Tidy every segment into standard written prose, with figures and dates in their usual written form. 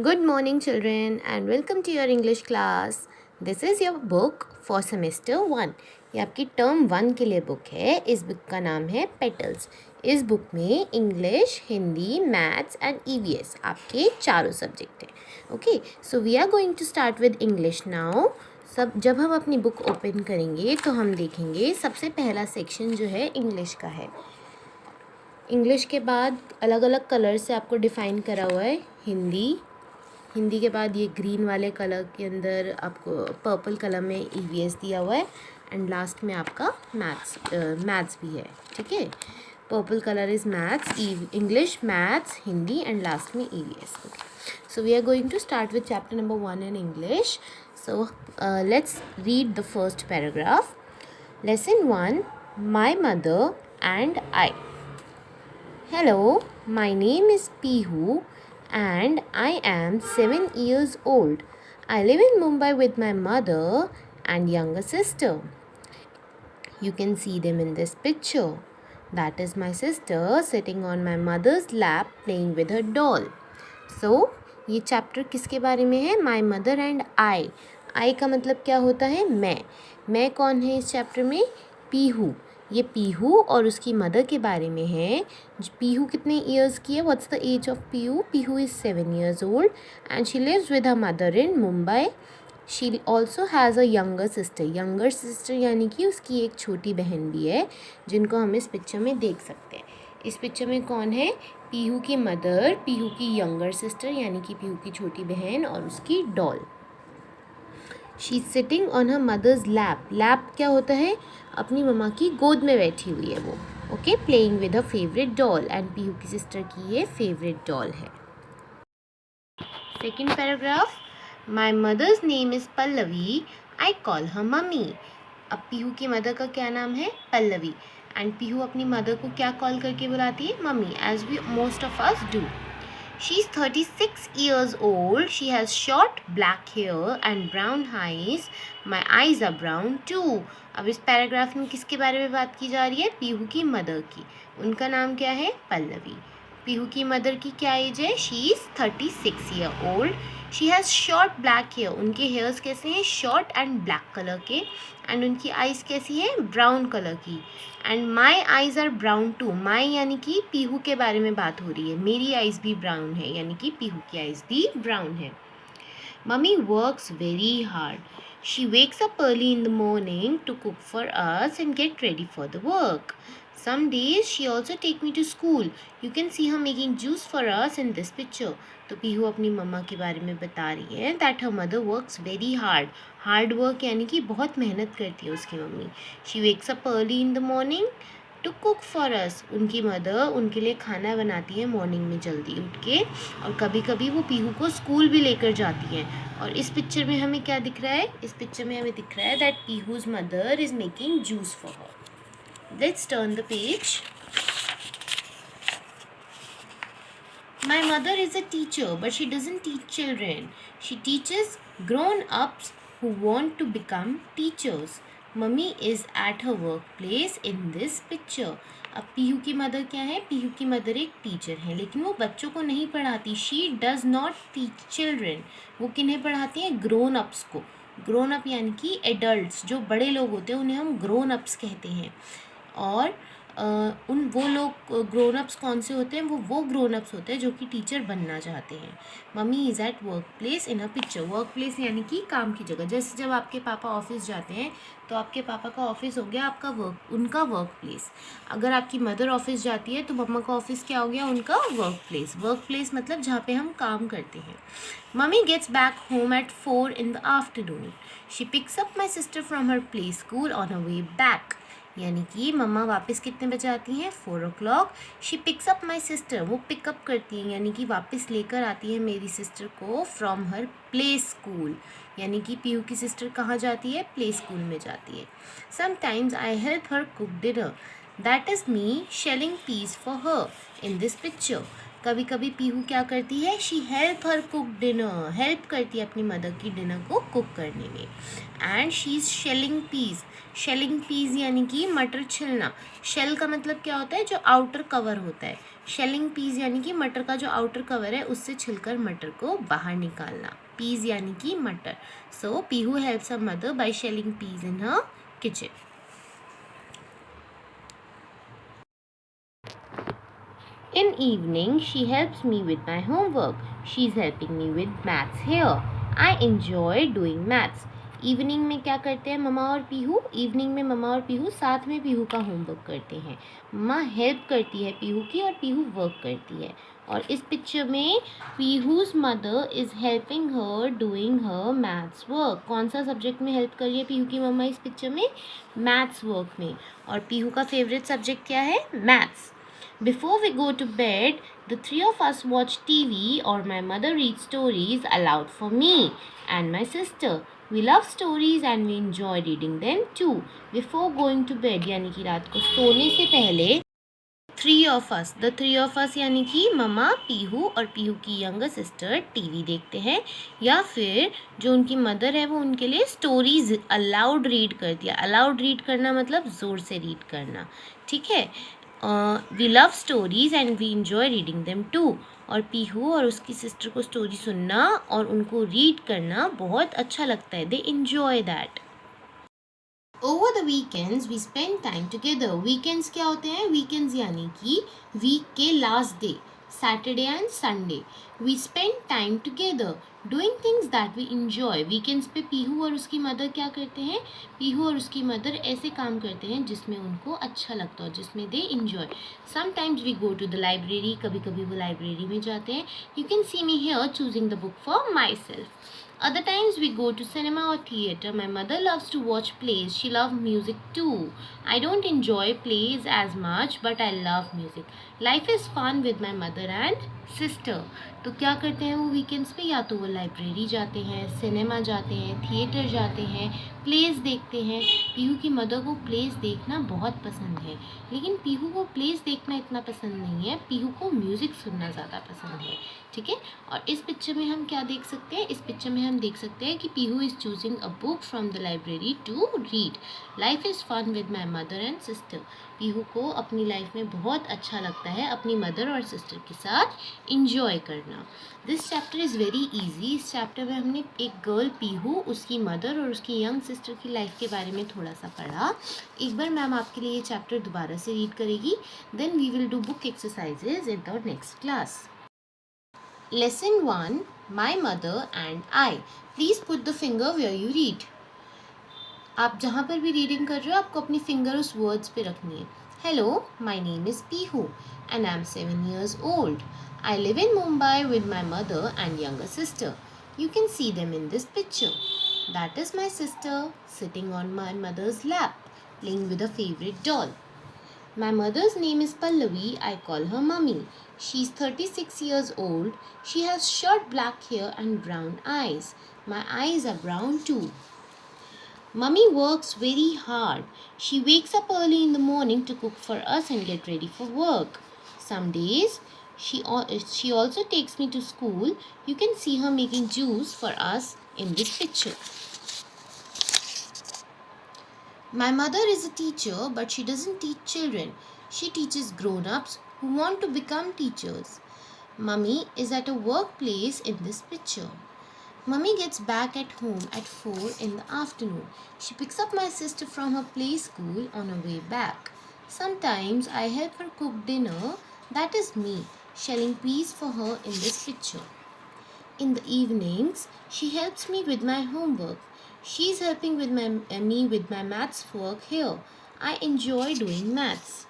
Good morning, children, and welcome to your English class. This is your book for semester 1. ये आपकी term 1 के लिए book है. इस बुक का नाम है पेटल्स. इस बुक में English, Hindi, maths and EVS आपके चारों सब्जेक्ट हैं. Okay, so we are going to start with English now. जब हम अपनी बुक ओपन करेंगे तो हम देखेंगे सबसे पहला सेक्शन जो है इंग्लिश का है. इंग्लिश के बाद अलग अलग कलर से आपको डिफ़ाइन करा हुआ है. हिंदी के बाद ये ग्रीन वाले कलर के अंदर आपको पर्पल कलर में ईवीएस दिया हुआ है. एंड लास्ट में आपका मैथ्स भी है. ठीक है, purple colour is maths, English, maths, Hindi and last में EVS. So we are going to start with chapter number 1 in English. So let's read the first paragraph. Lesson 1, my mother and I. Hello, my name is Pihu and I am 7 years old. I live in Mumbai with my mother and younger sister. You can see them in this picture. That is my sister sitting on my mother's lap playing with her doll. So, ये chapter किसके बारे में है? My mother and I. I का मतलब क्या होता है? मैं कौन है इस चैप्टर में? पीहू. ये पीहू और उसकी मदर के बारे में है. पीहू कितने ईयर्स की है? What's the age of Pihu? Pihu is 7 years old and she lives with her mother in Mumbai. She also has a younger sister. Younger sister यानी कि उसकी एक छोटी बहन भी है जिनको हम इस पिक्चर में देख सकते हैं. इस पिक्चर में कौन है? पीहू की मदर, पीहू की यंगर सिस्टर यानी कि पीहू की छोटी बहन और उसकी doll. She is sitting on her mother's lap. Lap क्या होता है? अपनी मम्मा की गोद में बैठी हुई है वो. Okay, playing with her favourite doll. And Pihu की सिस्टर की ये फेवरेट डॉल है. Second paragraph. My mother's name is Pallavi. I call her mummy. अब पीहू की मदर का क्या नाम है? पल्लवी. एंड पीहू अपनी मदर को क्या कॉल करके बुलाती है? Mummy, as we most of us do. She is 36 years old. She has short black hair and brown eyes. My eyes are brown too. अब इस पैराग्राफ में किसके बारे में बात की जा रही है? पीहू की मदर की. उनका नाम क्या है? पल्लवी. पीहू की मदर की क्या एज है? She is 36 year old. She has short black hair. उनके हेयर्स कैसे हैं? शॉर्ट एंड ब्लैक कलर के. एंड उनकी आइज़ कैसी है? ब्राउन कलर की. And my eyes are brown too. My यानी कि पीहू के बारे में बात हो रही है. मेरी आइज़ भी ब्राउन है यानी कि पीहू की आइज़ भी ब्राउन है. Mummy works very hard. She wakes up early in the morning to cook for us and get ready for the work. Some days she also take me to school. You can see her making juice for us in this picture. तो पीहू अपनी मम्मा के बारे में बता रही है that her mother works very hard. Hard work यानी कि बहुत मेहनत करती है उसकी mummy. She wakes up early in the morning to cook for us. उनकी मदर उनके लिए खाना बनाती है मॉर्निंग में जल्दी उठ के. और कभी कभी वो पीहू को स्कूल भी लेकर जाती हैं. और इस पिक्चर में हमें क्या दिख रहा है? इस पिक्चर में हमें दिख रहा है that पीहू's mother is making juice for her. Let's turn the page. My mother is a teacher, but she doesn't teach children. She teaches grown-ups who want to become teachers. Mummy is at her workplace in this picture. अब पीहू की mother क्या है? पीहू की mother एक teacher है लेकिन वो बच्चों को नहीं पढ़ाती. She does not teach children. वो किन्हें पढ़ाती है? ग्रोन अप्स को. ग्रोन अप यानी कि एडल्ट्स, जो बड़े लोग होते हैं उन्हें हम ग्रोन अप्स कहते हैं. और वो लोग ग्रोन अप्स कौन से होते हैं? वो ग्रोन अप्स होते हैं जो कि टीचर बनना चाहते हैं. Mummy is at work place in a picture. Work place यानी कि काम की जगह. जैसे जब आपके पापा ऑफिस जाते हैं तो आपके पापा का ऑफिस हो गया आपका उनका वर्क प्लेस. अगर आपकी मदर ऑफिस जाती है तो मम्मा का ऑफिस क्या हो गया? उनका वर्क प्लेस. वर्क प्लेस मतलब जहाँ पे हम काम करते हैं. Mummy gets back home at 4 in the afternoon. She picks up my sister from her play school on a way back. यानी कि मम्मा वापस कितने बजे आती हैं? 4 o'clock. She picks up my sister. वो पिकअप करती हैं यानी कि वापस लेकर आती है मेरी सिस्टर को फ्रॉम हर प्ले स्कूल. यानी कि पीहू की सिस्टर कहाँ जाती है? प्ले स्कूल में जाती है. Sometimes I help her cook dinner. That is me shelling piece for her in this picture. कभी कभी पीहू क्या करती है? She help her cook dinner. Help करती है अपनी मदर की डिनर को कुक करने में. And she is shelling piece. Shelling piece यानी कि मटर छिलना. शेल का मतलब क्या होता है? जो आउटर कवर होता है. शेलिंग पीस यानी कि मटर का जो आउटर कवर है उससे छिलकर मटर को बाहर निकालना. पीस यानी कि मटर. So Pihu helps her mother by shelling peas in her kitchen. In evening, she helps me with my homework. She's helping me with maths here. I enjoy doing maths. Evening में क्या करते हैं ममा और Pihu? Evening में mama और पीहू साथ में पीहू का होमवर्क करते हैं. ममा हेल्प करती है पीहू की और पीहू वर्क करती है. और इस पिक्चर में Pihu's mother is helping her doing her maths work. कौन सा सब्जेक्ट में हेल्प कर रही है पीहू की मम्मा इस पिक्चर में? मैथ्स वर्क में. और पीहू का फेवरेट सब्जेक्ट क्या है? Maths. Before we go to bed, the three of us watch TV or my mother reads stories aloud for me and my sister. We love stories and we enjoy reading them too. Before going to bed यानी कि रात को सोने से पहले the three of us यानी कि mama, Pihu और पीहू की यंगर सिस्टर टीवी देखते हैं या फिर जो उनकी मदर है वो उनके लिए स्टोरीज अलाउड रीड कर दिया. अलाउड रीड करना मतलब ज़ोर से रीड करना. ठीक है. We love stories and we enjoy reading them too. और पीहू और उसकी सिस्टर को स्टोरी सुनना और उनको रीड करना बहुत अच्छा लगता है. They enjoy that. Over the weekends we spend time together. Weekends क्या होते हैं? वीकेंड्स यानी कि वीक के last day, Saturday and Sunday. We spend time together doing things that we enjoy. Weekends पे पीहू और उसकी मदर क्या करते हैं? पीहू और उसकी मदर ऐसे काम करते हैं जिसमें उनको अच्छा लगता हो, जिसमें they enjoy. Sometimes we go to the library. कभी कभी वो लाइब्रेरी में जाते हैं. You can see me here choosing the book for myself. Other times we go to cinema or theatre. My mother loves to watch plays. She loves music too. I don't enjoy plays as much, but I love music. Life is fun with my mother and sister. तो क्या करते हैं वो weekends पे? या तो वो library जाते हैं, सिनेमा जाते हैं, थिएटर जाते हैं, प्लेस देखते हैं. पीहू की मदर को प्लेस देखना बहुत पसंद है, लेकिन पीहू को प्लेस देखना इतना पसंद नहीं है. पीहू को म्यूज़िक सुनना ज़्यादा पसंद है. ठीक है. और इस पिक्चर में हम क्या देख सकते हैं? इस पिक्चर में हम देख सकते हैं कि Pihu is choosing a book from the library to read. Life is fun with my mother and sister. Pihu को अपनी लाइफ में बहुत अच्छा लगता है अपनी मदर और सिस्टर के साथ इंजॉय करना. This chapter is very easy. इस चैप्टर में हमने एक गर्ल पीहू, उसकी मदर और उसकी यंग सिस्टर की लाइफ के बारे में थोड़ा सा पढ़ा. एक बार मैम आपके लिए ये चैप्टर दोबारा से रीड करेगी. Then we will do book exercises in the next class. Lesson 1. My mother and I. Please put the finger where you read. आप जहाँ पर भी रीडिंग कर रहे हो आपको अपनी फिंगर उस वर्ड्स पे रखनी है. Hello, my name is Pihu and I'm 7 years old. I live in Mumbai with my mother and younger sister. You can see them in this picture. That is my sister sitting on my mother's lap, playing with a favorite doll. My mother's name is Pallavi. I call her Mummy. She's 36 years old. She has short black hair and brown eyes. My eyes are brown too. Mummy works very hard. She wakes up early in the morning to cook for us and get ready for work. Some days she also takes me to school. You can see her making juice for us in this picture. My mother is a teacher, but she doesn't teach children. She teaches grown-ups who want to become teachers. Mummy is at a workplace in this picture. Mummy gets back at home at 4 in the afternoon. She picks up my sister from her play school on her way back. Sometimes I help her cook dinner. That is me, shelling peas for her in this picture. In the evenings, she helps me with my homework. She's helping with me with my maths work here. I enjoy doing maths.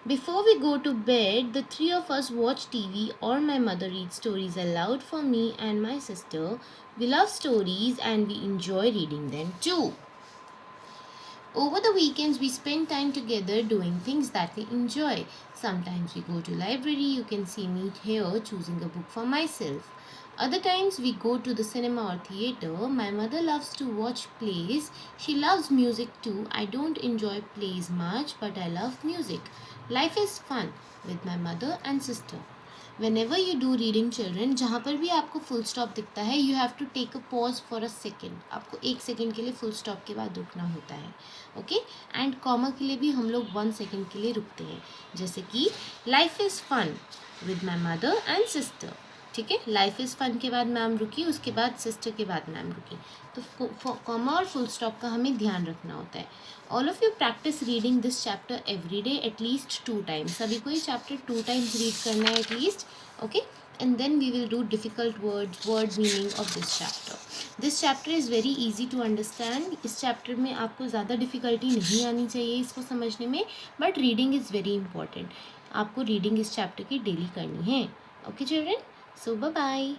Before we go to bed, the three of us watch TV or my mother reads stories aloud for me and my sister. We love stories and we enjoy reading them too. Over the weekends, we spend time together doing things that we enjoy. Sometimes we go to library. You can see me here choosing a book for myself. Other times we go to the cinema or theater. My mother loves to watch plays. She loves music too. I don't enjoy plays much, but I love music. Life is fun with my mother and sister. whenever you do reading children, जहाँ पर भी आपको full stop दिखता है, you have to take a pause for a second. आपको 1 second के लिए full stop के बाद रुकना होता है. ओके, एंड कॉमा के लिए भी हम लोग 1 सेकेंड के लिए रुकते हैं. जैसे कि life is fun with my mother and sister. ठीक है, लाइफ इज़ फन के बाद मैम रुकी, उसके बाद सिस्टर के बाद मैम रुकी. तो कॉमा और फुल स्टॉप का हमें ध्यान रखना होता है. All of you practice reading this chapter every day at least 2 times. सभी को ये चैप्टर 2 टाइम्स रीड करना है at least. Okay, and then we will do difficult word meaning of this chapter. This chapter is very easy to understand. इस chapter में आपको ज़्यादा difficulty नहीं आनी चाहिए इसको समझने में, but reading is very important. आपको रीडिंग इस चैप्टर की डेली करनी है. ओके चिल्ड्रन, सो बाय बाय.